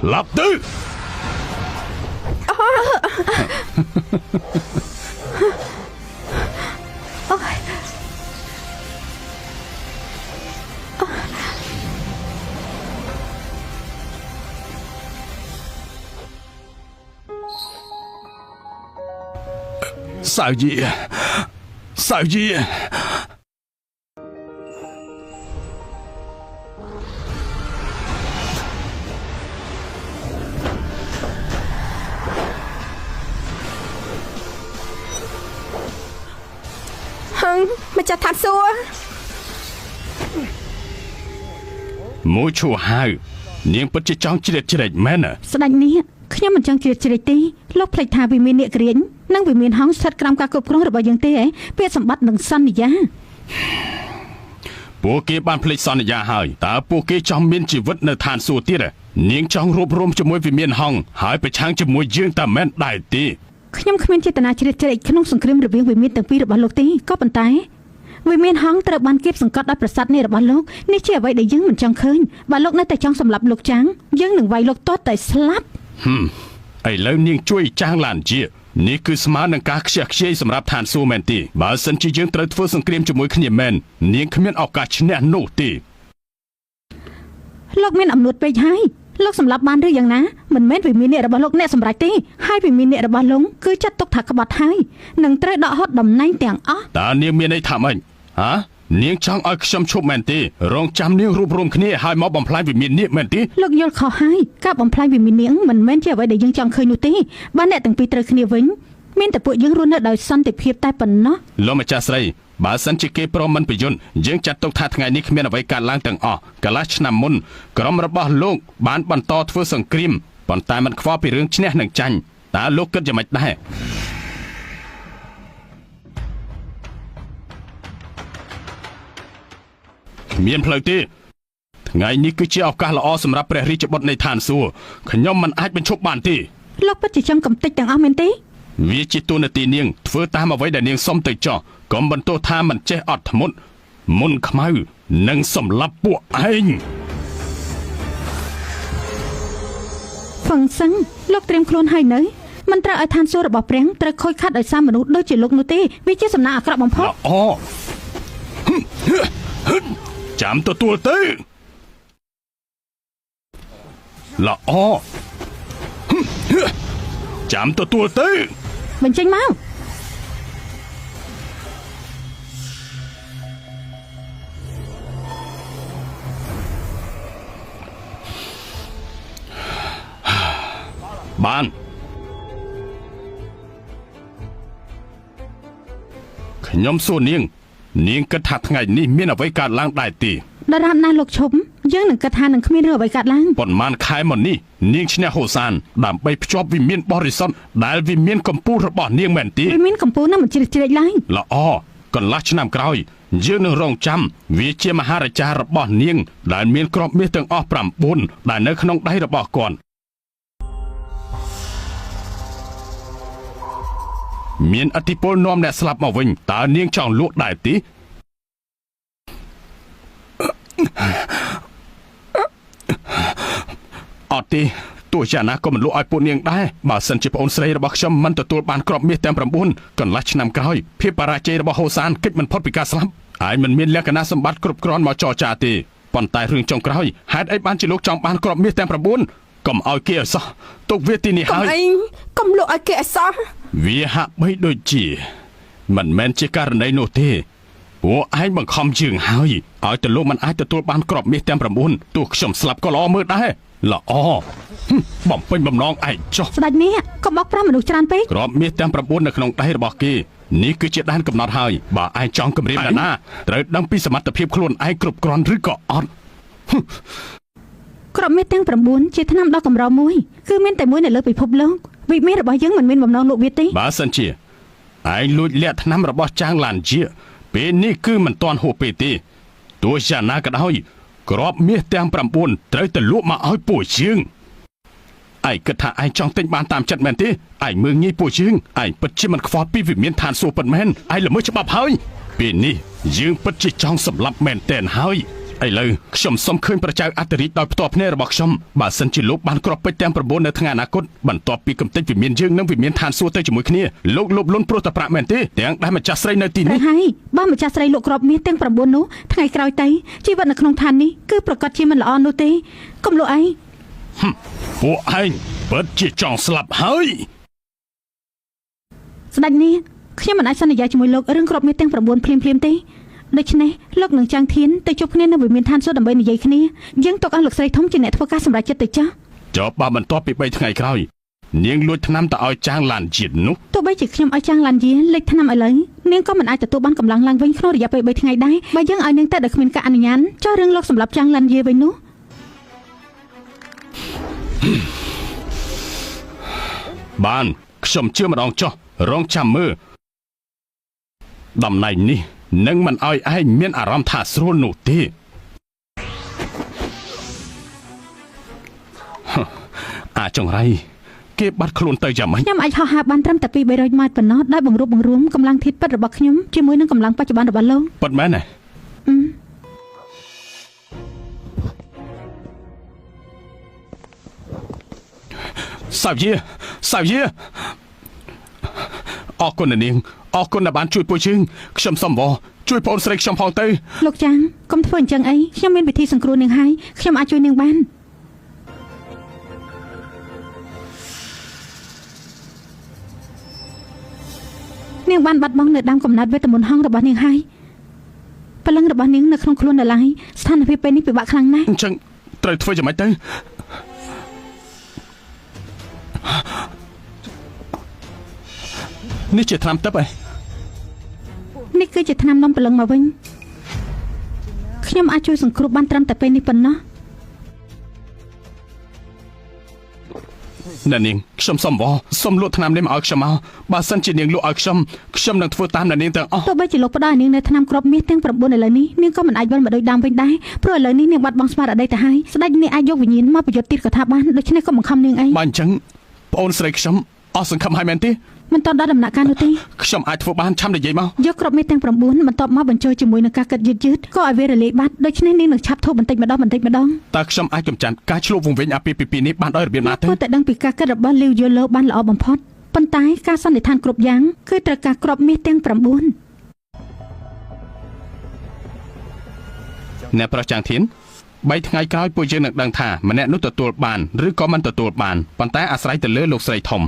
หลับดื้อสาวยีมันจะทัดซัวมูชูฮาวเนียงปัจจองจิเรแม่น่ะสดงนี้ខ្ញុំមិនចង់ជ្រៀតជ្រែកទេលោកផ្លេចថាវិមានអ្នកក្រៀននិងវិមានហងស្ថិតក្រោមការគ្រប់គ្រងរបស់យើងទេពាក្យសម្បត្តិនិងសន្យាពួកគេបានផ្លេចសន្យាហើយតើពួកគេចង់មានជីវិតនៅឋានសួគ៌ទៀតនាងចង់រួបរวมជាមួយវិមានហងហើយប្រឆាំងជាមួយយើងតែមិនដែរទេខ្ញុំគ្មានចេតនាជ្រៀតជ្រែកក្នុងសង្គ្រាមរវាងវិមានទាំងពីររបស់លោកទេក៏ប៉ុន្តែវិមានហងត្រូវបានគេសង្កត់ដោយប្រាសាទនេះរបស់លោកនេះជាអ្វីដែលយើងមិនចង់ឃើញបើលោកនៅតែចង់សម្លាប់លោកចាំងយើងនឹងវាយលោកទាល់តែស្លាប់ឥឡូវនាងជួយចាងឡានជានេះគឺស្មើនឹងការខ្ជះខ្ជាយសម្រាប់ឋានសួគ៌មែនទេបើសិនជាយើងត្រូវធ្វើសង្គ្រាមជាមួយគ្នាមែននាងគ្មានឱកាសឈ្នះនោះទេលោកមានអំនួតពេកហើយលោកសម្លាប់បានឬយ៉ាងណាមិនមែនវិមានអ្នករបស់លោកអ្នកសម្រេចទេហើយវិមានអ្នករបស់លោកគឺចាត់ទុកថាក្បត់ហើយនឹងត្រូវដកហត់តំណែងទាំងអស់តើនាងមានន័យថាម៉េចហានាងចង់ឲ្យខ្ញុំឈប់មែនទេរងចាំនាងរួបរวมគ្នាហើយមកបំផ្លាញវិមាននេះមែនទេលោកយល់ខុសហើយការបំផ្លាញវិមាននេះមិនមែនជាអ្វីដែលយើងចង់ឃើញនោះទេបើអ្នកទាំងពីរត្រូវគ្នាវិញមានតែពួកយើងរស់នៅដោយសន្តិភាពតែប៉ុណ្ណោះលោកម្ចាស់ស្រីបើសិនជាគេព្រមមិនប្រយុទ្ធយើងចាត់ទុកថាថ្ងៃនេះគ្មានអ្វីកើតឡើងទាំងអស់កន្លះឆ្នាំមុនក្រុមរបស់លោកបានបន្តធ្វើសង្គ្រាមប៉ុន្តែមិនខ្វល់ពីរឿងឈ្នះនិងចាញ់តើលោកគិតយ៉ាងម៉េចដែរមានផ្លូវទេថ្ងៃនេះគឺជាឱកាសល្អសម្រាប់ព្រះរាជបុត្រនៃឋានសួគ៌ខ្ញុំមិនអាចបញ្ឈប់បានទេលោកពិតជាចង់កំទេចទាំងអស់មែនទេវាជាទូនាទីនាងធ្វើតាមអ្វីដែលនាងសុំទៅចោះកុំបន្ទោសថាមិនចេះអត់ធ្មត់មុនខ្មៅនិងសម្លាប់ពួកឯងហ្វឹងសឹងលោកត្រៀមខ្លួនហើយនៅមិនត្រូវឲ្យឋានសួគ៌របស់ព្រះត្រូវខូចខាតដោយសារមនុស្សដូចជាលោកនោះទេវាជាសំណាងអាក្រក់បំផុតចាំទទួលទៅល្អចាំទទួលទៅបញ្ចេញមកបានខ្ញុំសួរនាងគិតថាថ្ងៃនេះមានអ្វីកើតឡើងដែរទេដរាបណាលោកឈប់យើងនឹងគិតថានឹងគ្មានរឿងអ្វីកើតឡើងប៉ុន្មានខែមកនេះនាងឈ្នះហូសានដើម្បីភ្ជាប់វិមានបរិសុទ្ធដែលវិមានកម្ពុជារបស់នាងមែនទេវិមានកម្ពុជានឹងមិនជ្រៀតជ្រែកឡើយល្អកន្លះឆ្នាំក្រោយយើងនឹងរងចាំវាជាមហារាជារបស់នាងដែលមានក្របមាសទាំងអស់9ដែលនៅក្នុងដៃរបស់គាត់មានអធិពលនាំអ្នកស្លាប់មកវិញតើនាងចង់លក់ដែរទេអត់ទេទោះយ៉ាងណាក៏មិនលក់ឲ្យពួកនាងដែរបើសិនជាប្អូនស្រីរបស់ខ្ញុំមិនទទួលបានក្របមាសទាំង9កន្លះឆ្នាំក្រោយភាពបរាជ័យរបស់ហូសានគេចមិនផុតពីការស្លាប់ហើយមិនមានលក្ខណៈសម្បត្តិគ្រប់គ្រាន់មកចរចាទេប៉ុន្តែរឿងចុងក្រោយហេតុអីបានជាលោកចង់បានក្របមាសទាំង9កុំឲ្យគេឲ្យសោះទុកវាទីនេះហើយកុំលក់ឲ្យគេឲ្យសោះវាហាក់បីដូចជាមិនមែនជាករណីនោះទេពួកឯងបង្ខំយើងហើយឲ្យទៅលោកមិនអាចទទួលបានក្របមាសទាំង9ទោះខ្ញុំស្លាប់ក៏ល្អមើលដែរល្អបំពេញបំណងឯងចុះស្ដេចនេះកុំបោកប្រាស់មនុស្សច្រើនពេកក្របមាសទាំង9នៅក្នុងដៃរបស់គេនេះគឺជាដែនកំណត់ហើយបើឯងចង់គម្រាមណាត្រូវដឹងពីសមត្ថភាពខ្លួនឯងគ្រប់គ្រាន់ឬក៏អត់ក្របមាសទាំង9ជាថ្នាំដ៏កម្រមួយគឺមានតែមួយនៅលើពិភពលោកវិមានរបស់យើងមិនមានបំណងលក់វាទេបើសិនជាឯងលួចលាក់ថ្នាំរបស់ចាងឡានជាពេលនេះគឺមិនទាន់ហួសពេលទេទោះយ៉ាងណាក៏ដោយក្របមាសទាំង9ត្រូវទៅលក់មកឲ្យពួកយើងឯងគិតថាឯងចង់ទិញបានតាមចិត្តមែនទេឯងមើងងាយពួកយើងឯងពិតជាមិនខ្វល់ពីវិមានឋានសួគ៌ពិតមែនឯងល្មើសច្បាប់ហើយពេលនេះយើងពិតជាចង់សម្លាប់មែនតែនហើយ ឥឡូវខ្ញុំសូមឃើញប្រជាអត្តរិទ្ធដោយផ្ទាល់ភ្នែករបស់ខ្ញុំបើសិនជាលោកបានគ្រាប់ពេជ្រទាំង9នៅថ្ងៃអនាគតបន្ទាប់ពីកំទេចវិមានយើងនិងវិមានឋានសួគ៌ទៅជាមួយគ្នាលោកលុបលុនព្រោះតែប្រាក់មែនទេទាំងដែលម្ចាស់ស្រីនៅទី តែ នេះ ហើយបើម្ចាស់ស្រីលោកគ្រាប់មាសទាំង9នោះថ្ងៃក្រោយទៅជីវិតនៅក្នុងឋាននេះគឺប្រកាសជាមិនល្អនោះទេកុំលោកអី ពួកឯងពិតជាចង់ស្លាប់ហើយ ស្ដេចនេះខ្ញុំមិនអាចសន្យាជាមួយលោករឿងគ្រាប់មាសទាំង9ភ្លាមទេដូច្នេះលោកនឹងចាំងធានទៅជួបគ្នានៅវិមានឋានសួគ៌ដើម្បីនិយាយគ្នាយើងទុកឲ្យលោកស្រីធំជាអ្នកធ្វើការសម្រេចចិត្តទៅចាស់ ចុះបើបន្ទាប់ពី3ថ្ងៃក្រោយនាងលួចថ្នាំទៅឲ្យចាងឡានជាតិនោះ ទោះបីជាខ្ញុំឲ្យចាំងឡានយាលេខថ្នាំឥឡូវនាងក៏មិនអាចទទួលបានកម្លាំងឡើងវិញក្នុងរយៈពេល3ថ្ងៃដែរបើយើងឲ្យនាងតែដោយគ្មានការអនុញ្ញាតចុះរឿងលោកសម្រាប់ចាំងឡានយាវិញនោះ បានខ្ញុំជឿម្ដងចុះរងចាំមើលតំណែងនេះនឹងមិនឲ្យឯងមានអារម្មណ៍ថាស្រួលនោះទេអាចង្រៃគេបាត់ខ្លួនទៅយ៉ាងម៉េច ខ្ញុំអាចហោះហើរបានត្រឹមតែ2-300ម៉ែត្រប៉ុណ្ណោះដោយបង្រួបបង្រួមកម្លាំងធាតុពិតរបស់ខ្ញុំជាមួយនឹងកម្លាំងបច្ចុប្បន្នរបស់លោក ពិតមែនទេសាវយាអរគុណនាងអរគុណដែលបានជួយពួកយើងខ្ញុំសូមវល់ជួយបងស្រីខ្ញុំផងទៅ លោកចាងកុំធ្វើអញ្ចឹងអីខ្ញុំមានវិធីសង្គ្រោះនាងហើយខ្ញុំអាចជួយនាងបាននាងបានបាត់បង់នៅដើមកំណត់វេទមន្តហង្សរបស់នាងហើយព្រលឹងរបស់នាងនៅក្នុងខ្លួននៅឡើយស្ថានភាពពេលនេះពិបាកខ្លាំងណាស់ អញ្ចឹងត្រូវធ្វើយ៉ាងម៉េចទៅនេះជាថ្នាំទឹកឯង នេះគឺជាថ្នាំនាំព្រលឹងមកវិញខ្ញុំអាចជួយសង្គ្រោះបានត្រឹមតែពេលនេះប៉ុណ្ណោះ អ្នកនាងខ្ញុំសូមវល់សូមលក់ថ្នាំនេះមកឲ្យខ្ញុំមកបើសិនជានាងលក់ឲ្យខ្ញុំនឹងធ្វើតាមអ្នកនាងទាំងអស់ ទោះបីជាលោកផ្ដល់ឲ្យនាងនៅថ្នាំគ្រាប់មាសទាំង9ឥឡូវនេះនាងក៏មិនអាចវិលមកដូចដើមវិញដែរព្រោះឥឡូវនេះនាងបាត់បង់ស្មារតីទៅហើយស្ដេចនាងអាចយកវិញ្ញាណមកប្រយុទ្ធទៀតក៏ថាបានដូច្នេះក៏បង្ខំនាងអី បើអញ្ចឹងប្អូនស្រីខ្ញុំអស់សង្ឃឹមហើយមែនទេ មិនតដល់ដំណាក់កាលនោះទេ ខ្ញុំអាចធ្វើបានឆាំនិយាយមក យកគ្រាប់មាសទាំង9បន្ទាប់មកបញ្ចូលជាមួយនឹងការកាត់យឺតក៏ឲ្យវារលាយបាត់ដូច្នេះនាងនឹងឆាប់ធូរបន្តិចម្ដង តើខ្ញុំអាចកំចាត់ការឆ្លុះវង្វេងអាពាហ៍ពិពាហ៍នេះបានដោយរបៀបណាទៅ ព្រោះតែដឹងពីការកាត់របស់លីវយូឡូបានល្អបំផុតប៉ុន្តែការសន្និដ្ឋានគ្រប់យ៉ាងគឺត្រូវការគ្រាប់មាសទាំង9 អ្នកប្រុសចាងធាន3ថ្ងៃក្រោយពួកយើងនឹងដឹងថាម្នាក់នោះទទួលបានឬក៏មិនទទួលបានប៉ុន្តែអាស្រ័យទៅលើលោកស្រីធំ